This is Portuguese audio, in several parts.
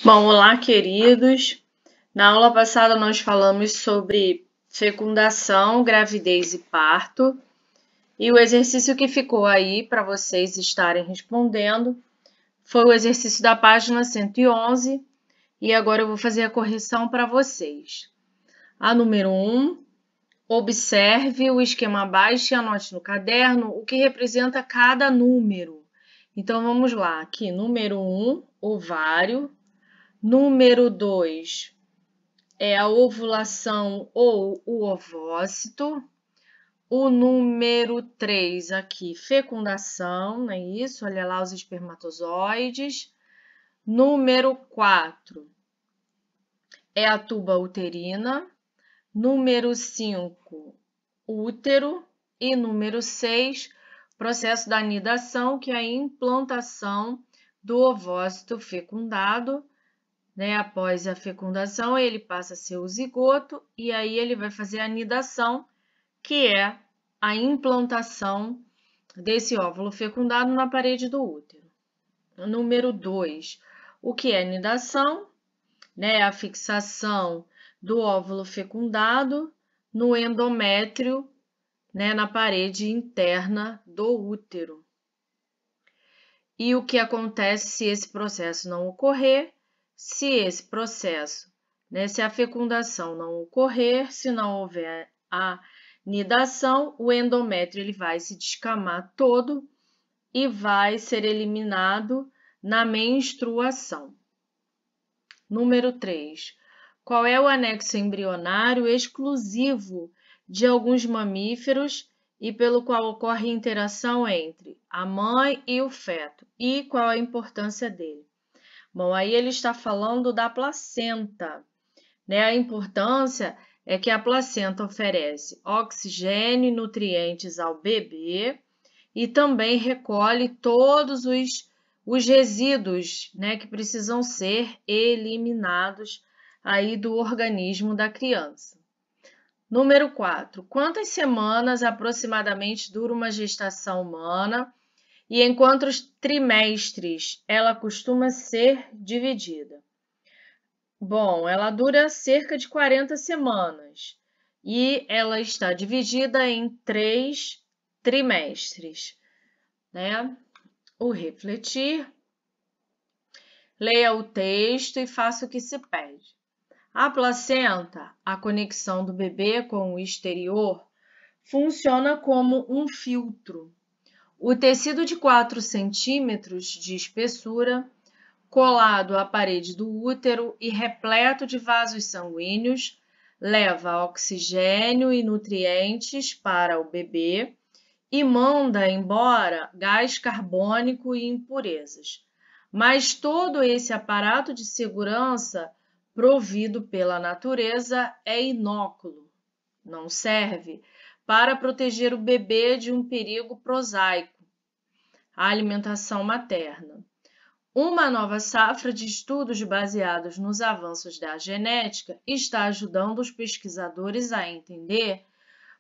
Bom, olá, queridos. Na aula passada nós falamos sobre fecundação, gravidez e parto. E o exercício que ficou aí para vocês estarem respondendo foi o exercício da página 111. E agora eu vou fazer a correção para vocês. A número 1, observe o esquema abaixo e anote no caderno o que representa cada número. Então vamos lá, aqui, número 1, ovário. Número 2 é a ovulação ou o ovócito. O número 3 aqui, fecundação, não é isso? Olha lá os espermatozoides. Número 4 é a tuba uterina. Número 5, útero. E número 6, processo da anidação, que é a implantação do ovócito fecundado. Após a fecundação, ele passa a ser o zigoto e aí ele vai fazer a anidação, que é a implantação desse óvulo fecundado na parede do útero. Número 2, o que é anidação? A fixação do óvulo fecundado no endométrio, na parede interna do útero. E o que acontece se esse processo não ocorrer? Se esse processo, se a fecundação não ocorrer, se não houver a nidação, o endométrio ele vai se descamar todo e vai ser eliminado na menstruação. Número 3. Qual é o anexo embrionário exclusivo de alguns mamíferos e pelo qual ocorre interação entre a mãe e o feto? E qual a importância dele? Bom, aí ele está falando da placenta, A importância é que a placenta oferece oxigênio e nutrientes ao bebê e também recolhe todos os resíduos, que precisam ser eliminados aí do organismo da criança. Número 4. Quantas semanas aproximadamente dura uma gestação humana? E em quantos trimestres ela costuma ser dividida? Bom, ela dura cerca de 40 semanas e ela está dividida em 3 trimestres. O refletir, leia o texto e faça o que se pede. A placenta, a conexão do bebê com o exterior, funciona como um filtro. O tecido de 4 centímetros de espessura, colado à parede do útero e repleto de vasos sanguíneos, leva oxigênio e nutrientes para o bebê e manda embora gás carbônico e impurezas. Mas todo esse aparato de segurança provido pela natureza é inócuo, não serve para proteger o bebê de um perigo prosaico, a alimentação materna. Uma nova safra de estudos baseados nos avanços da genética está ajudando os pesquisadores a entender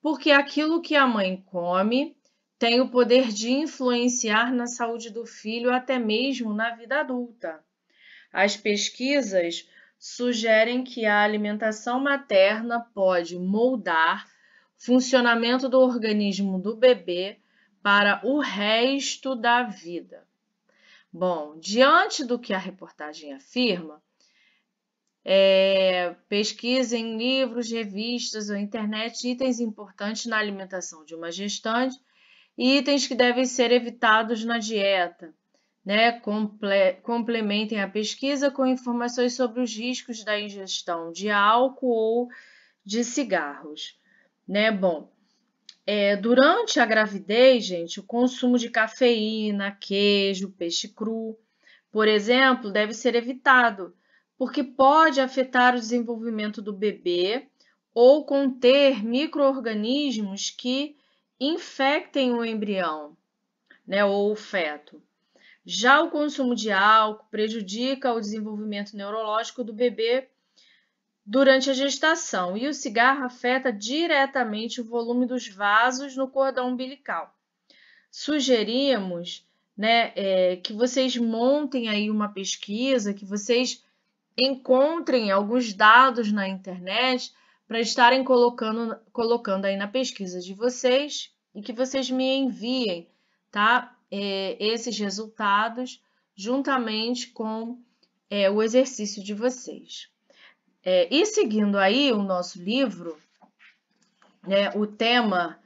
porque aquilo que a mãe come tem o poder de influenciar na saúde do filho até mesmo na vida adulta. As pesquisas sugerem que a alimentação materna pode moldar o funcionamento do organismo do bebê para o resto da vida. Bom, diante do que a reportagem afirma, pesquise em livros, revistas ou internet itens importantes na alimentação de uma gestante e itens que devem ser evitados na dieta. Complementem a pesquisa com informações sobre os riscos da ingestão de álcool ou de cigarros. Bom, durante a gravidez, gente, o consumo de cafeína, queijo, peixe cru, por exemplo, deve ser evitado, porque pode afetar o desenvolvimento do bebê ou conter micro-organismos que infectem o embrião, ou o feto. Já o consumo de álcool prejudica o desenvolvimento neurológico do bebê durante a gestação e o cigarro afeta diretamente o volume dos vasos no cordão umbilical. Sugerimos que vocês montem aí uma pesquisa, que vocês encontrem alguns dados na internet para estarem colocando aí na pesquisa de vocês e que vocês me enviem, tá? Esses resultados juntamente com o exercício de vocês. E seguindo aí o nosso livro, o tema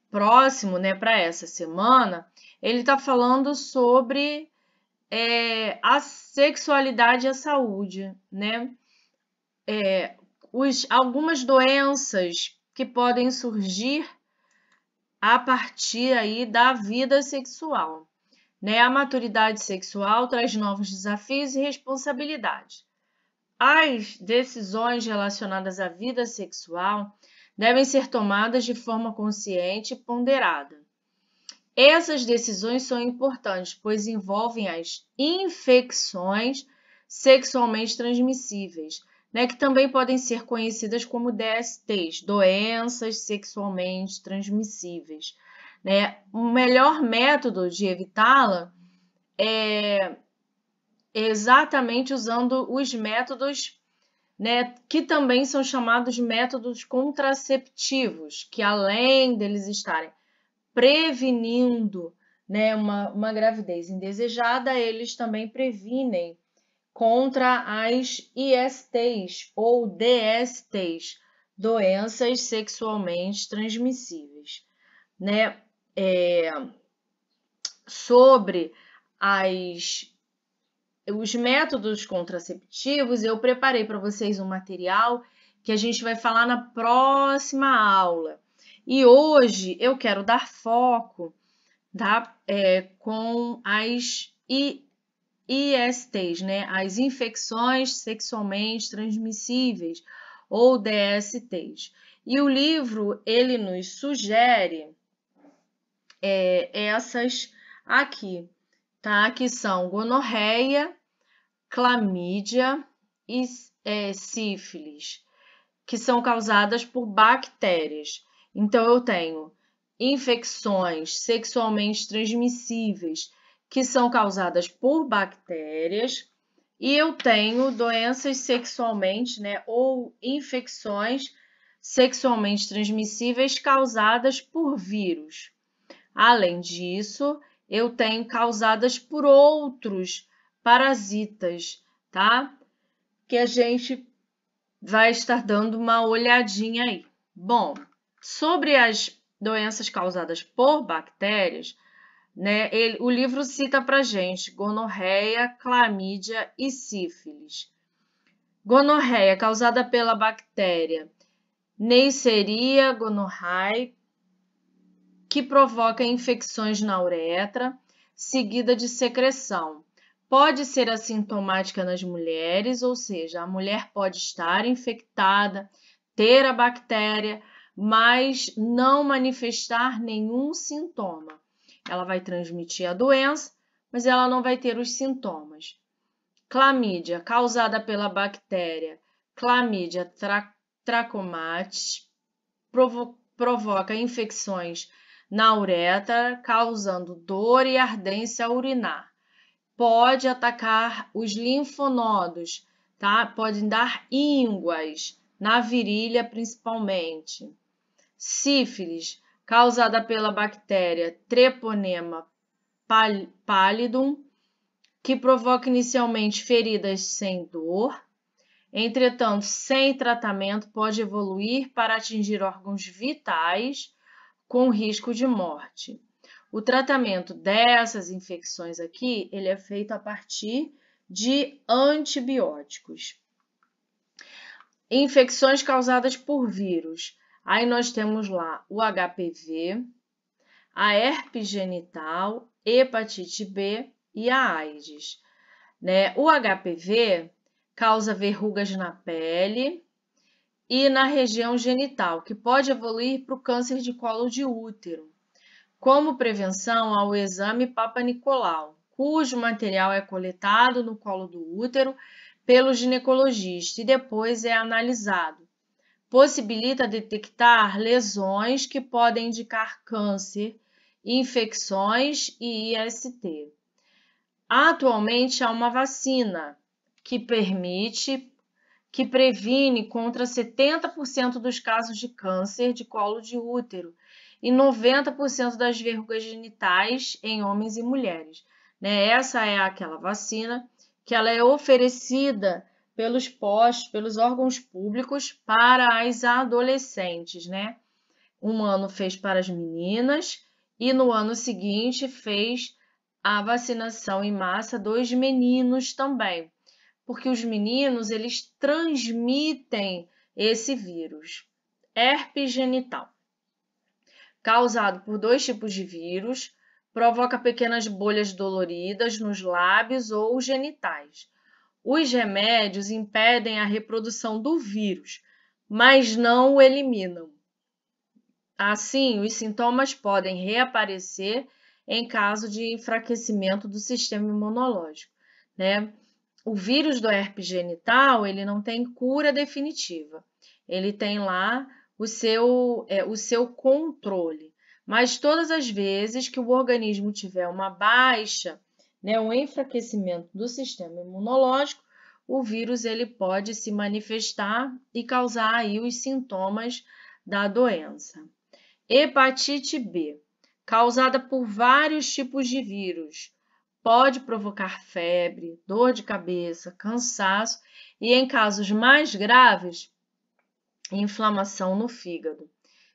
próximo, para essa semana, ele está falando sobre a sexualidade e a saúde, né? Algumas doenças que podem surgir a partir aí da vida sexual, né? A maturidade sexual traz novos desafios e responsabilidades. As decisões relacionadas à vida sexual devem ser tomadas de forma consciente e ponderada. Essas decisões são importantes, pois envolvem as infecções sexualmente transmissíveis, né, que também podem ser conhecidas como DSTs, doenças sexualmente transmissíveis, né? O melhor método de evitá-la é exatamente usando os métodos, né, que também são chamados métodos contraceptivos, que além deles estarem prevenindo, né, uma gravidez indesejada, eles também previnem contra as ISTs ou DSTs, doenças sexualmente transmissíveis, né? Sobre os métodos contraceptivos, eu preparei para vocês um material que a gente vai falar na próxima aula. E hoje eu quero dar foco, tá? Com as ISTs, né? As infecções sexualmente transmissíveis, ou DSTs. E o livro, ele nos sugere essas aqui, tá? Que são gonorreia, clamídia e sífilis, que são causadas por bactérias. Então, eu tenho infecções sexualmente transmissíveis, que são causadas por bactérias, e eu tenho doenças sexualmente, né, ou infecções sexualmente transmissíveis causadas por vírus. Além disso, eu tenho causadas por outros parasitas, tá? Que a gente vai estar dando uma olhadinha aí. Bom, sobre as doenças causadas por bactérias, né, o livro cita pra gente gonorreia, clamídia e sífilis. Gonorreia causada pela bactéria Neisseria gonorrhoeae, que provoca infecções na uretra, seguida de secreção. Pode ser assintomática nas mulheres, ou seja, a mulher pode estar infectada, ter a bactéria, mas não manifestar nenhum sintoma. Ela vai transmitir a doença, mas ela não vai ter os sintomas. Clamídia, causada pela bactéria Chlamydia trachomatis, provoca infecções na uretra, causando dor e ardência urinar. Pode atacar os linfonodos, tá? Podem dar ínguas na virilha, principalmente. Sífilis, causada pela bactéria Treponema pallidum, que provoca inicialmente feridas sem dor. Entretanto, sem tratamento, pode evoluir para atingir órgãos vitais, com risco de morte. O tratamento dessas infecções aqui, ele é feito a partir de antibióticos. Infecções causadas por vírus. Aí nós temos lá o HPV, a herpes genital, hepatite B e a AIDS, né? O HPV causa verrugas na pele e na região genital, que pode evoluir para o câncer de colo de útero. Como prevenção ao exame Papa Nicolau, cujo material é coletado no colo do útero pelo ginecologista e depois é analisado. Possibilita detectar lesões que podem indicar câncer, infecções e IST. Atualmente há uma vacina que previne contra 70% dos casos de câncer de colo de útero e 90% das verrugas genitais em homens e mulheres. Né? Essa é aquela vacina que ela é oferecida pelos postos, pelos órgãos públicos para as adolescentes. Né? Um ano fez para as meninas e no ano seguinte fez a vacinação em massa dos meninos também, porque os meninos eles transmitem esse vírus, herpes genital, causado por 2 tipos de vírus, provoca pequenas bolhas doloridas nos lábios ou genitais. Os remédios impedem a reprodução do vírus, mas não o eliminam. Assim, os sintomas podem reaparecer em caso de enfraquecimento do sistema imunológico, né? O vírus do herpes genital, ele não tem cura definitiva. Ele tem lá o seu controle. Mas todas as vezes que o organismo tiver uma baixa, né, um enfraquecimento do sistema imunológico, o vírus ele pode se manifestar e causar aí os sintomas da doença. Hepatite B, causada por vários tipos de vírus, pode provocar febre, dor de cabeça, cansaço e, em casos mais graves, inflamação no fígado.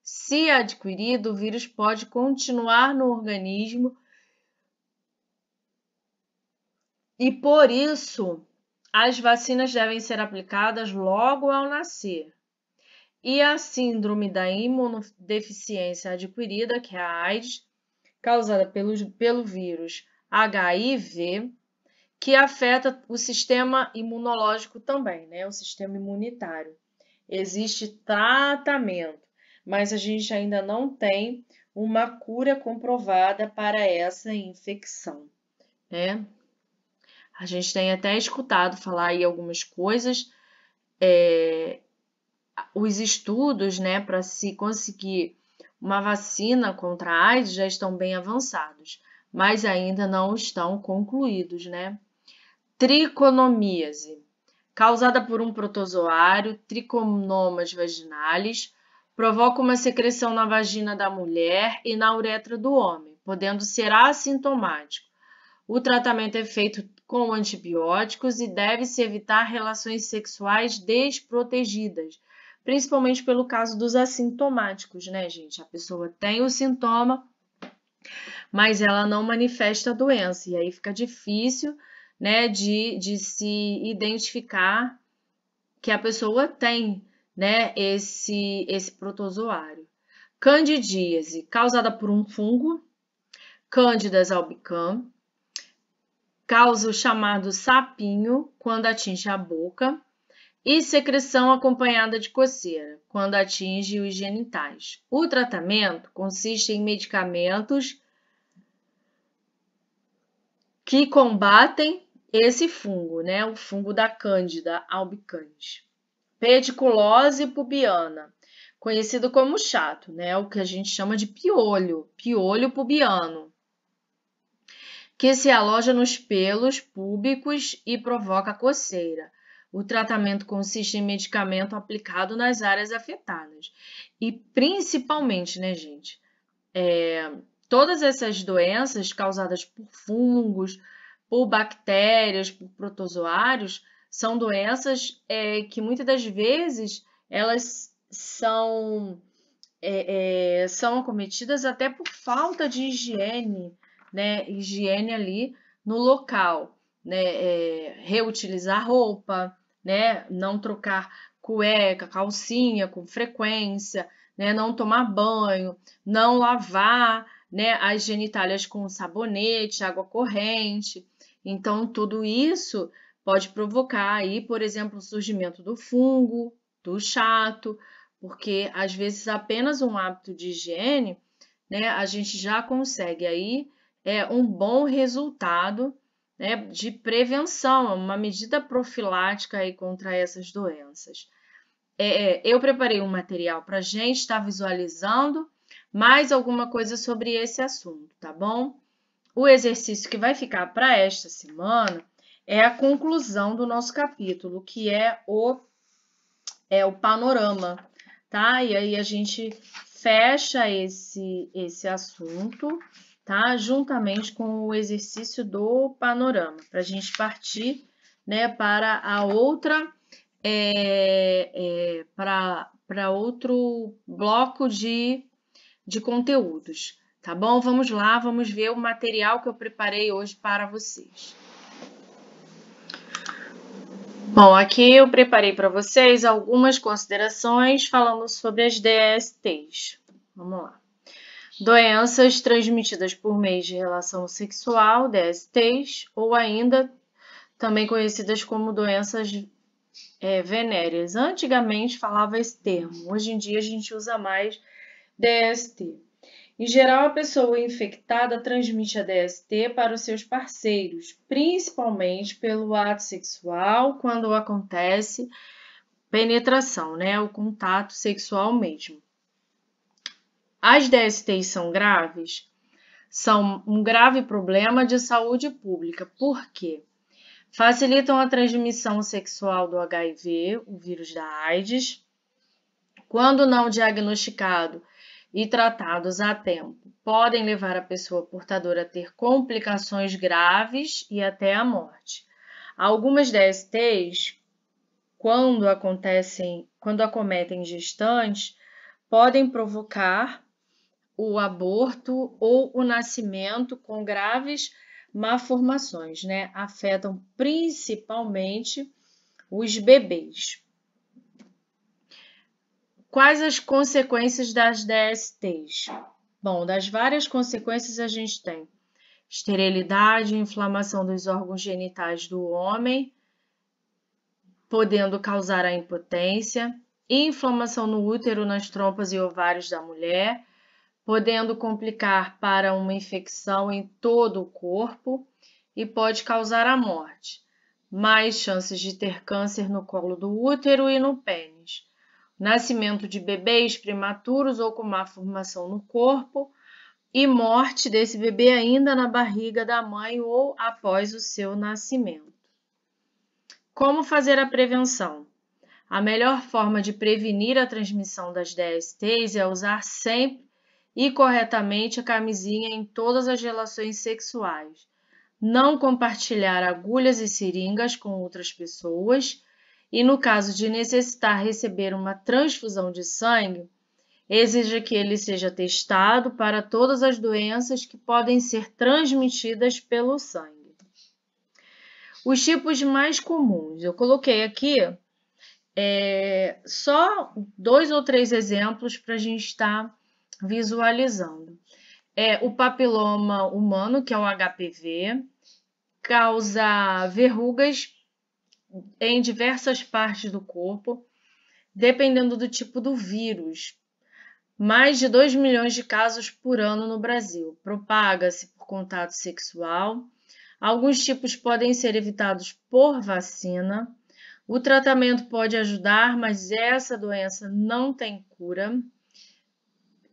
Se adquirido, o vírus pode continuar no organismo e, por isso, as vacinas devem ser aplicadas logo ao nascer. E a síndrome da imunodeficiência adquirida, que é a AIDS, causada pelo vírus HIV, que afeta o sistema imunológico também, né? O sistema imunitário. Existe tratamento, mas a gente ainda não tem uma cura comprovada para essa infecção, né? A gente tem até escutado falar aí algumas coisas, os estudos, né, para se conseguir uma vacina contra a AIDS já estão bem avançados, mas ainda não estão concluídos, né? Triconomíase, causada por um protozoário, Trichomonas vaginalis, provoca uma secreção na vagina da mulher e na uretra do homem, podendo ser assintomático. O tratamento é feito com antibióticos e deve-se evitar relações sexuais desprotegidas, principalmente pelo caso dos assintomáticos, né, gente? A pessoa tem o sintoma, mas ela não manifesta a doença, e aí fica difícil, né, de se identificar que a pessoa tem, né, esse protozoário. Candidíase, causada por um fungo, Candida albicans, causa o chamado sapinho quando atinge a boca, e secreção acompanhada de coceira, quando atinge os genitais. O tratamento consiste em medicamentos que combatem esse fungo, né? O fungo da Candida albicans. Pediculose pubiana, conhecido como chato, né? O que a gente chama de piolho pubiano, que se aloja nos pelos púbicos e provoca coceira. O tratamento consiste em medicamento aplicado nas áreas afetadas. E principalmente, né, gente, todas essas doenças causadas por fungos, por bactérias, por protozoários, são doenças que muitas das vezes elas são acometidas até por falta de higiene, né? Higiene ali no local, né? Reutilizar roupa, né? Não trocar cueca, calcinha com frequência, né? Não tomar banho, não lavar, né, as genitálias com sabonete, água corrente. Então, tudo isso pode provocar aí, por exemplo, o surgimento do fungo, do chato, porque às vezes apenas um hábito de higiene, né, a gente já consegue aí um bom resultado, né, de prevenção, uma medida profilática aí contra essas doenças. Eu preparei um material para a gente estar visualizando mais alguma coisa sobre esse assunto, tá bom? O exercício que vai ficar para esta semana é a conclusão do nosso capítulo, que é o panorama, tá? E aí a gente fecha esse assunto, tá? Juntamente com o exercício do panorama, para a gente partir, né, para a outra, para outro bloco de conteúdos, tá bom? Vamos lá, vamos ver o material que eu preparei hoje para vocês. Bom, aqui eu preparei para vocês algumas considerações falando sobre as DSTs. Vamos lá. Doenças transmitidas por meio de relação sexual, DSTs, ou ainda também conhecidas como doenças venéreas. Antigamente falava esse termo, hoje em dia a gente usa mais DST. Em geral, a pessoa infectada transmite a DST para os seus parceiros, principalmente pelo ato sexual, quando acontece penetração, né? O contato sexual mesmo. As DSTs são graves? São um grave problema de saúde pública. Por quê? Facilitam a transmissão sexual do HIV, o vírus da AIDS, quando não diagnosticado e tratados a tempo, podem levar a pessoa portadora a ter complicações graves e até a morte. Algumas DSTs, quando acometem gestantes, podem provocar o aborto ou o nascimento com graves malformações, né? Afetam principalmente os bebês. Quais as consequências das DSTs? Bom, das várias consequências a gente tem esterilidade, inflamação dos órgãos genitais do homem, podendo causar a impotência, inflamação no útero, nas trompas e ovários da mulher, podendo complicar para uma infecção em todo o corpo e pode causar a morte. Mais chances de ter câncer no colo do útero e no pênis. Nascimento de bebês prematuros ou com má formação no corpo e morte desse bebê ainda na barriga da mãe ou após o seu nascimento. Como fazer a prevenção? A melhor forma de prevenir a transmissão das DSTs é usar sempre e corretamente a camisinha em todas as relações sexuais. Não compartilhar agulhas e seringas com outras pessoas. E no caso de necessitar receber uma transfusão de sangue, exija que ele seja testado para todas as doenças que podem ser transmitidas pelo sangue. Os tipos mais comuns, eu coloquei aqui só 2 ou 3 exemplos para a gente estar visualizando. O papiloma humano, que é o HPV, causa verrugas em diversas partes do corpo, dependendo do tipo do vírus. Mais de 2 milhões de casos por ano no Brasil. Propaga-se por contato sexual. Alguns tipos podem ser evitados por vacina. O tratamento pode ajudar, mas essa doença não tem cura.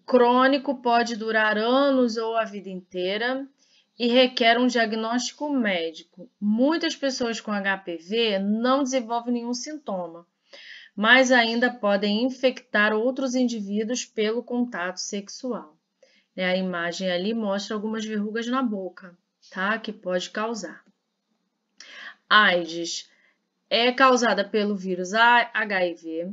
Crônico pode durar anos ou a vida inteira e requer um diagnóstico médico. Muitas pessoas com HPV não desenvolvem nenhum sintoma, mas ainda podem infectar outros indivíduos pelo contato sexual. A imagem ali mostra algumas verrugas na boca, tá? Que pode causar. AIDS é causada pelo vírus HIV,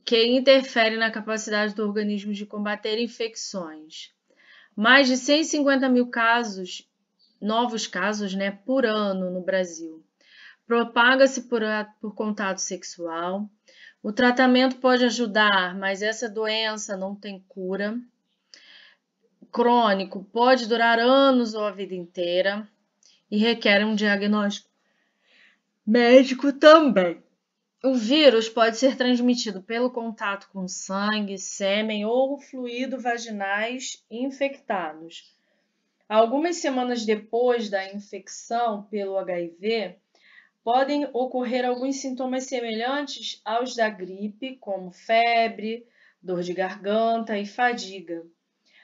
que interfere na capacidade do organismo de combater infecções. Mais de 150 mil novos casos, por ano no Brasil. Propaga-se por contato sexual. O tratamento pode ajudar, mas essa doença não tem cura. Crônico pode durar anos ou a vida inteira e requer um diagnóstico médico também. O vírus pode ser transmitido pelo contato com sangue, sêmen ou fluido vaginais infectados. Algumas semanas depois da infecção pelo HIV, podem ocorrer alguns sintomas semelhantes aos da gripe, como febre, dor de garganta e fadiga.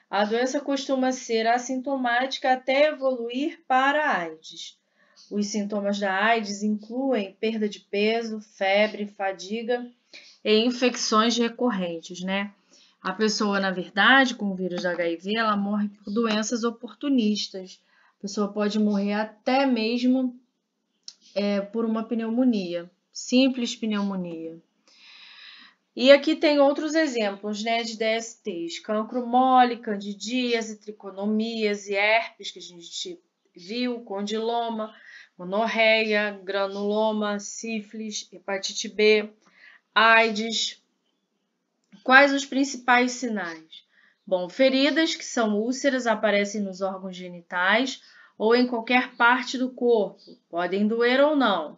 A doença costuma ser assintomática até evoluir para a AIDS. Os sintomas da AIDS incluem perda de peso, febre, fadiga e infecções recorrentes, né? A pessoa, na verdade, com o vírus da HIV, ela morre por doenças oportunistas. A pessoa pode morrer até mesmo por uma pneumonia, simples pneumonia. E aqui tem outros exemplos, né, de DSTs, cancro mole, candidíase, triconomias e herpes, que a gente viu, condiloma, gonorreia, granuloma, sífilis, hepatite B, AIDS. Quais os principais sinais? Bom, feridas, que são úlceras, aparecem nos órgãos genitais ou em qualquer parte do corpo, podem doer ou não.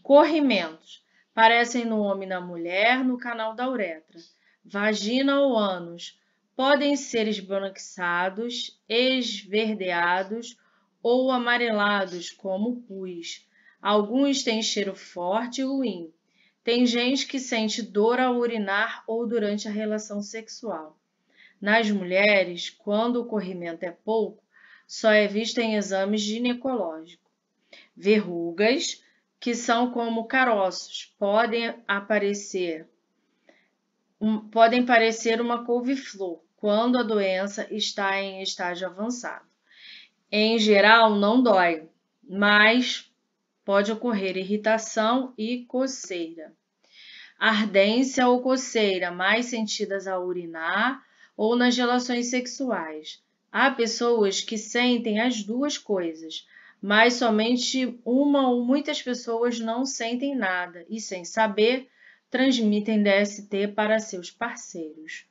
Corrimentos, aparecem no homem e na mulher, no canal da uretra. Vagina ou ânus, podem ser esbranquiçados, esverdeados ou amarelados, como pus. Alguns têm cheiro forte e ruim. Tem gente que sente dor ao urinar ou durante a relação sexual. Nas mulheres, quando o corrimento é pouco, só é visto em exames ginecológicos. Verrugas, que são como caroços, podem parecer uma couve-flor quando a doença está em estágio avançado. Em geral, não dói, mas pode ocorrer irritação e coceira. Ardência ou coceira, mais sentidas ao urinar ou nas relações sexuais. Há pessoas que sentem as duas coisas, mas somente uma ou muitas pessoas não sentem nada e, sem saber, transmitem DST para seus parceiros.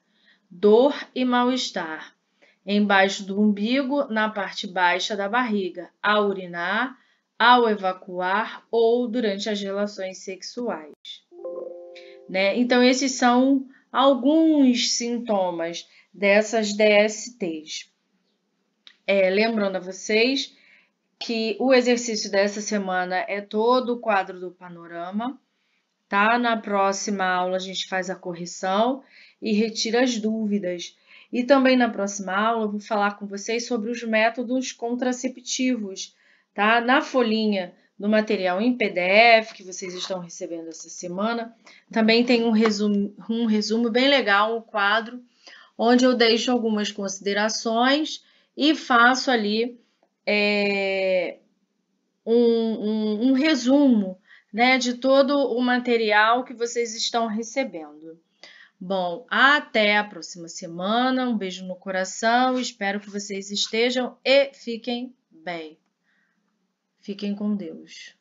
Dor e mal-estar. Embaixo do umbigo, na parte baixa da barriga, ao urinar, ao evacuar ou durante as relações sexuais. Né? Então, esses são alguns sintomas dessas DSTs. Lembrando a vocês que o exercício dessa semana é todo o quadro do panorama, tá? Na próxima aula a gente faz a correção e retira as dúvidas. E também na próxima aula eu vou falar com vocês sobre os métodos contraceptivos, tá? Na folhinha do material em PDF que vocês estão recebendo essa semana, também tem um resumo bem legal, um quadro, onde eu deixo algumas considerações e faço ali um resumo, né, de todo o material que vocês estão recebendo. Bom, até a próxima semana, um beijo no coração, espero que vocês estejam e fiquem bem. Fiquem com Deus.